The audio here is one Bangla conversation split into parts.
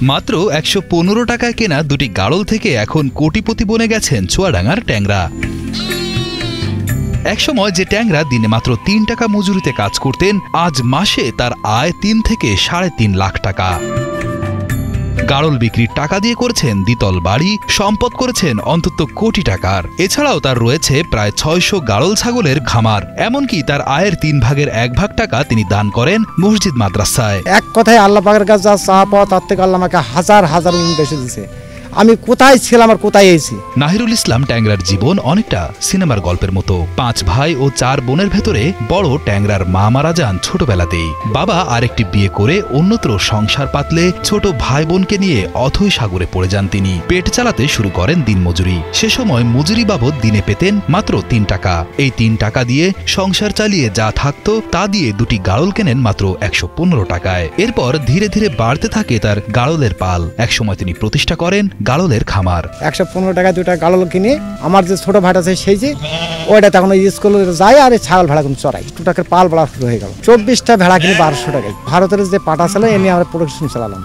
মাত্র ১১৫ টাকায় কেনা দুটি গাড়ল থেকে এখন কোটিপতি বনে গেছেন চুয়াডাঙ্গার ট্যাংরা। একসময় যে ট্যাংরা দিনে মাত্র ৩ টাকা মজুরিতে কাজ করতেন, আজ মাসে তার আয় ৩ থেকে ৩.৫ লাখ টাকা। গাড়ল বিক্রির টাকা দিয়ে করেছেন দ্বিতল বাড়ি, সম্পদ করেছেন অন্তত কোটি টাকার। এছাড়াও তার রয়েছে প্রায় ৬০০ গাড়ল ছাগলের খামার। এমনকি তার আয়ের ৩ ভাগের ১ ভাগ টাকা তিনি দান করেন মসজিদ মাদ্রাসায়। এক কথায় আল্লাহ পাকের কাছে যা চাওয়া পাওয়া তার থেকে আল্লাহ আমাকে হাজার হাজার বেশি দিয়েছে। আমি কোথায় ছিলাম আর কোথায় এসেছি। নাহিরুল ইসলাম ট্যাংরার জীবন অনেকটা সিনেমার গল্পের মতো। ৫ ভাই ও ৪ বোনের ভেতরে বড় ট্যাংরার মা মারা যান ছোটবেলাতেই। বাবা আরেকটি বিয়ে করে অন্যত্র সংসার পাতলে ছোট ভাই বোনকে নিয়ে অথৈ সাগরে পড়ে যান তিনি। পেট চালাতে শুরু করেন দিনমজুরি। সে সময় মজুরি বাবদ দিনে পেতেন মাত্র ৩ টাকা। এই ৩ টাকা দিয়ে সংসার চালিয়ে যা থাকতো তা দিয়ে দুটি গাড়ল কেনেন মাত্র ১১৫ টাকায়। এরপর ধীরে ধীরে বাড়তে থাকে তার গাড়লের পাল। একসময় তিনি প্রতিষ্ঠা করেন গাড়লের খামার। ১১৫ টাকায় দুটা গাড়ল কিনে আমার যে ছোট ভাইটা আছে সেই যে ওইটা তখন স্কুলে যায় আর ছাগল ভেড়া কিন্তু চড়াই। 2 টাকার পাল বাড়া শুরু হয়ে গেল। ২৪টা ভেড়া কিনে ১২০০ টাকায়। ভারতের যে পাটা ছিল এ নিয়ে আমরা প্রোডাকশন চালালাম।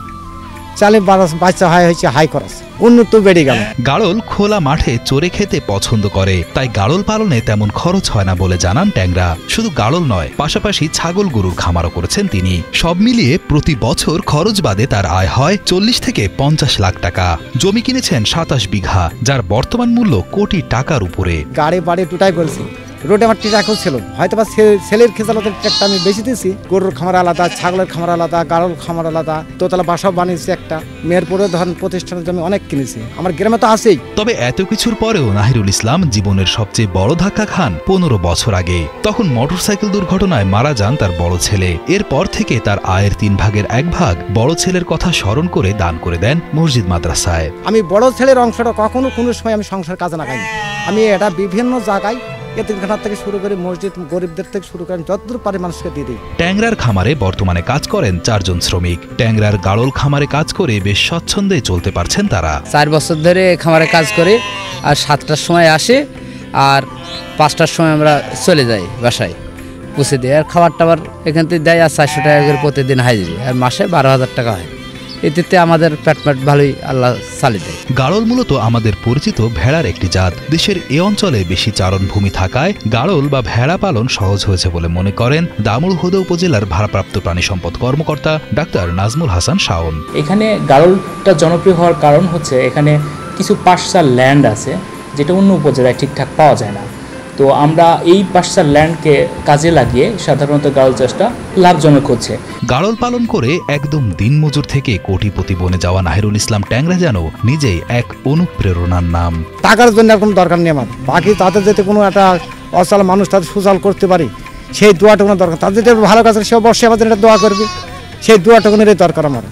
চালে বাচ্চা হয়েছে হাই খরচ, উন্নত বেড়ে গেল। গাড়ল খোলা মাঠে চড়ে খেতে পছন্দ করে, তাই গাড়ল পালনে তেমন খরচ হয় না বলে জানান ট্যাংরা। শুধু গাড়ল নয়, পাশাপাশি ছাগল গরুর খামারও করেছেন তিনি। সব মিলিয়ে প্রতি বছর খরচ বাদে তার আয় হয় ৪০ থেকে ৫০ লাখ টাকা। জমি কিনেছেন ২৭ বিঘা, যার বর্তমান মূল্য কোটি টাকার উপরে। গাড়ি বাড়ি দুটাই করেছি। রোডে আমার ট্রাকও ছিল, হয়তো বা ছেলের খেসালতের ট্রাকটা আমি বেশি দিয়েছি। গরুর খামার আলাদা, ছাগলের খামার আলাদা, গাড়ল খামার আলাদা, দোতলা বাসাও বানিয়েছি একটা। মেহেরপুরে ধরেন প্রতিষ্ঠানের জমি অনেক কিনেছি, আমার গ্রামে তো আছেই। তবে এত কিছুর পরেও নাহিরুল ইসলাম জীবনের সবচেয়ে বড় ধাক্কা খান ১৫ বছর আগে। তখন মোটরসাইকেল দুর্ঘটনায় মারা যান তার বড় ছেলে। এরপর থেকে তার আয়ের ৩ ভাগের ১ ভাগ বড় ছেলের কথা স্মরণ করে দান করে দেন মসজিদ মাদ্রাসায়। আমি বড় ছেলের অংশটা কখনো কোনো সময় আমি সংসার কাজে লাগাইনি। আমি এটা বিভিন্ন জায়গায় এতিমখানা থেকে শুরু করে মসজিদ, গরিবদের থেকে শুরু করে যতদূর পারে মানুষকে দিয়ে দিই। ট্যাংরার খামারে বর্তমানে কাজ করেন ৪ জন শ্রমিক। ট্যাংরার গাড়ল খামারে কাজ করে বেশ স্বচ্ছন্দে চলতে পারছেন তারা। ৪ বছর ধরে খামারে কাজ করে, আর ৭টার সময় আসে আর ৫টার সময় আমরা চলে যাই বাসায় পুষে দিই। আর খাবার টাবার এখান থেকে দেয়, আর ৪০০ টাকা করে প্রতিদিন হাজিরি, আর মাসে ১২,০০০ টাকা হয়। এতে আমাদের পেট ভালোই আল্লাহ চালিয়ে দেয়। গাড়ল মূলত আমাদের পরিচিত ভেড়ার একটি জাত। দেশের এ অঞ্চলে বেশি চারণভূমি থাকায় গাড়ল বা ভেড়া পালন সহজ হয়েছে বলে মনে করেন দামুড়হুদা উপজেলার ভারপ্রাপ্ত প্রাণী সম্পদ কর্মকর্তা ডাক্তার নাজমুল হাসান শাওন। এখানে গাড়লটা জনপ্রিয় হওয়ার কারণ হচ্ছে এখানে কিছু পার্সাল ল্যান্ড আছে যেটা অন্য উপজেলায় ঠিকঠাক পাওয়া যায় না। তো আমরা এই পার্সাল ল্যান্ডকে কাজে লাগিয়ে সাধারণত গাড়ল চাষটা লাভজনক হচ্ছে। গাড়ল পালন করে একদম দিনমজুর থেকে কোটিপতি বনে যাওয়া নাহিরুল ইসলাম ট্যাংরা যেন নিজেই এক অনুপ্রেরণার নাম। টাকার জন্য আর কোনো দরকার নেই আমার। বাকি তাদের যাতে কোনো একটা অচল মানুষ তাদের সুচাল করতে পারি সেই দোয়াটুকুনের দরকার। তাদের যদি ভালো কাজ সে অবশ্যই আমাদের এটা দোয়া করবে, সেই দোয়াটুকুনের দরকার আমার।